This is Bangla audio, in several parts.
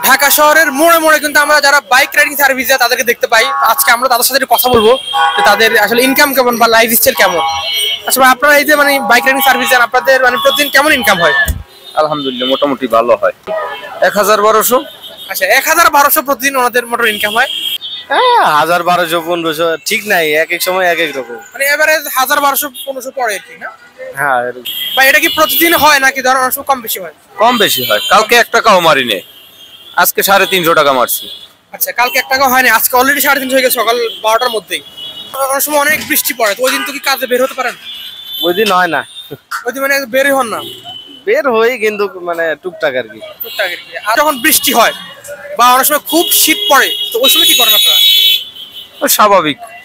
ঢাকা শহরের মোড়ে মোড়ে কিন্তু আমরা যারা বাইক রাইডিং সার্ভিস দেয় তাদেরকে দেখতে পাই। আজকে আমরা তাদের সাথে একটু কথা বলবো যে তাদের আসলে ইনকাম কেমন বা লাইফ স্টাইল কেমন। আচ্ছা ভাই, আপনারা এই যে মানে বাইক রাইডিং সার্ভিস দেন, আপনাদের মানে প্রতিদিন কেমন ইনকাম হয়? আলহামদুলিল্লাহ মোটামুটি ভালো হয়। 1000-1200। আচ্ছা, 1000-1200 প্রতিদিন ওনাদের মোটর ইনকাম হয়। হ্যাঁ, 1000-1200-1500 ঠিক নাই, এক এক সময় এক এক রকম। মানে এভারেজ 1000-1200-1500 পড়ে আর কি না? হ্যাঁ, ভাই এটা কি প্রতিদিন হয় নাকি ধরুন অনেক সময় কম বেশি হয়? কম বেশি হয়। কালকে 1 টাকাও মারি নেই, আজকে 350 টাকা মারছি। আচ্ছা, কালকে 1 টাকা হয়নি, আজকে অলরেডি 350 হয়ে গেছে সকাল 12টার মধ্যেই। অনেক সময় অনেক বৃষ্টি পড়ে, তো ওই দিন তো কি কাজে বের হতে পারেন? ওই দিন হয় না, ওই দিন মানে বেরই হন না? বের হই কিন্তু মানে টুকটাক আর কি। টুকটাক আর কি। আর যখন বৃষ্টি হয় বা অনেক সময় খুব শীত পড়ে, তো ওই সময় কি করেন আপনারা?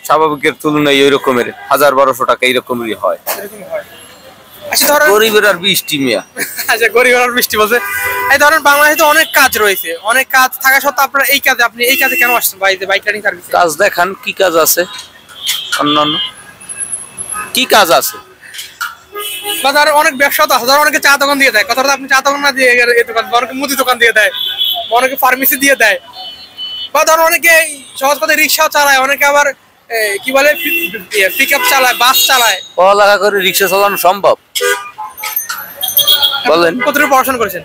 স্বাভাবিকের তুলনায় ওই রকমের 1000-1200 টাকা এইরকমই হয়। এরকম হয়। আচ্ছা ধরেন গরিবের আর বৃষ্টি মিয়া। আচ্ছা, গরিব আর বৃষ্টি বলছে। এই ধরেন বাংলাদেশে তো অনেক কাজ রয়েছে, অনেক কাজ থাকা সত্ত্বেও আপনারা আপনি এই কাজে কেন আসছেন ভাই, যে বাইক রাইডিং সার্ভিস? কাজ দেখান, কি কাজ আছে, অন্যান্য কি কাজ আছে? বা ধর অনেক ব্যবসা তো আছে, ধর অনেকে চা দোকান দিয়ে দেয়, কথা আপনি চা দোকান না দিয়ে এই দোকান, অনেকে মুদি দোকান দিয়ে দেয়, অনেকে ফার্মেসি দিয়ে দেয়, বা ধর অনেকে সহজ কথা রিক্সাও চালায়, অনেকে আবার কি বলে পিক আপ চালায়, বাস চালায়। পড়ালেখা করে রিক্সা চালানো সম্ভব? বলেন। কতটুকু পড়াশোনা করেছেন?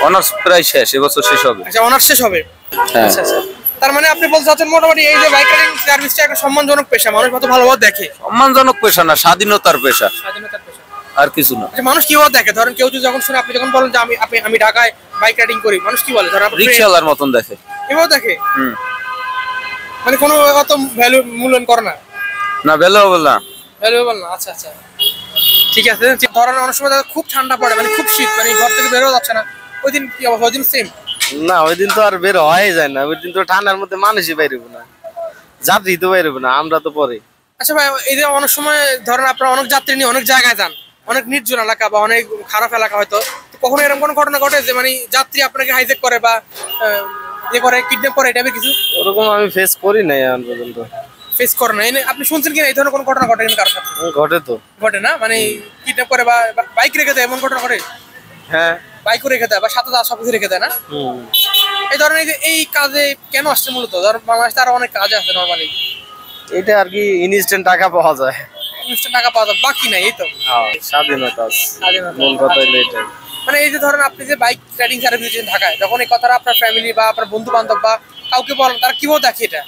অনার্স প্রায় শেষ, এবছর শেষ হবে। আচ্ছা, অনার্স শেষ হবে। হ্যাঁ। আচ্ছা আচ্ছা, তার মানে আপনি বলতে চাচ্ছেন মোটামুটি এই যে বাইক রাইডিং সার্ভিসটা একটা সম্মানজনক পেশা, মানুষ কত ভালোভাবে দেখে। সম্মানজনক পেশা না, স্বাধীনতার পেশা, স্বাধীনতার পেশা, আর কিছু না। আচ্ছা, মানুষ কিভাবে দেখে? ধরেন কেউ যদি যখন শুনে, আপনি যখন বলেন যে আমি ঢাকায় বাইক রাইডিং করি, মানুষ কি বলে? ধরেন রিক্সাওয়ালার মতন দেখে। এভাবে দেখে? মানে কোনো অত ভ্যালু মূল্যায়ন করে না? না, ভ্যালুয়েবল না। ভ্যালুয়েবল না, আচ্ছা আচ্ছা, ঠিক আছে। ধরেন অনেক সময় খুব ঠান্ডা পড়ে, মানে খুব শীত, মানে ঘর থেকে বেরোও যাচ্ছে না, ওই দিন কি অবস্থা? ওই দিন সেম? না, ওই দিন তো আর বের হওয়াই যায় না। ওই দিন তো ঠান্ডার মধ্যে মানুষই বাইরেবো না, যাত্রী তো বাইরেবো না, আমরা তো পরে। আচ্ছা ভাই, এই যে অনেক সময় ধরেন আপনারা অনেক যাত্রী নিয়ে অনেক জায়গায় যান, অনেক নির্জন এলাকা বা অনেক খারাপ এলাকা হয়তো, তো কখনো এরকম কোনো ঘটনা ঘটে যে মানে যাত্রী আপনাকে হাইজ্যাক করে বা ইয়ে করে, কিডন্যাপ করে, এটা কিছু? ওরকম আমি ফেস করি নাই এখন পর্যন্ত। ফেস করে না? আপনি শুনছেন কিনা এই ধরনের কোনো ঘটনা ঘটে কিনা কারোর সাথে? ঘটে তো। ঘটে না? মানে কিডন্যাপ করে বা বাইক রেখে দেয়, এমন ঘটনা ঘটে? হ্যাঁ, বাইকও রেখে দেয় বা সাথে সবকিছু রেখে দেয় না? এই ধরনের এই যে এই কাজে কেন আসছে মূলত? ধর বাংলাদেশে আরো অনেক কাজ আছে নর্মালি, এটা আর কি ইনস্ট্যান্ট টাকা পাওয়া যায়, টাকা পাওয়া যায়, বাকি নাই, এই তো স্বাধীনতা আছে। স্বাধীনতা। মূল কথা হলো এটা। মানে এই যে ধরেন আপনি যে বাইক রাইডিং সার্ভিস দিচ্ছেন ঢাকায়, যখন এই কথাটা আপনার ফ্যামিলি বা আপনার বন্ধু বান্ধব বা কাউকে বলেন, তারা কিভাবে দেখে এটা?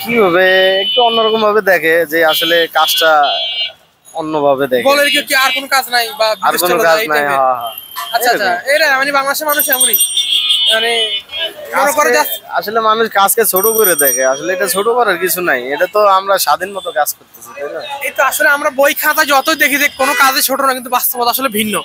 কিভাবে একটু অন্যরকম ভাবে দেখে, যে আসলে কাজটা অন্যভাবে দেখে। বলে কি আর কোনো কাজ নাই বা আর কোনো কাজ নাই। আচ্ছা আচ্ছা, এটা মানে বাংলাদেশের মানুষ এমনই, মানে মনে করে আসলে মানুষ কাজকে ছোট করে দেখে। আসলে এটা ছোট করার কিছু নাই, এটা তো আমরা স্বাধীন মতো কাজ করতেছি, তাই না? এই তো আসলে আমরা বই খাতা যতই দেখি যে কোনো কাজে ছোট না, কিন্তু বাস্তবতা আসলে ভিন্ন।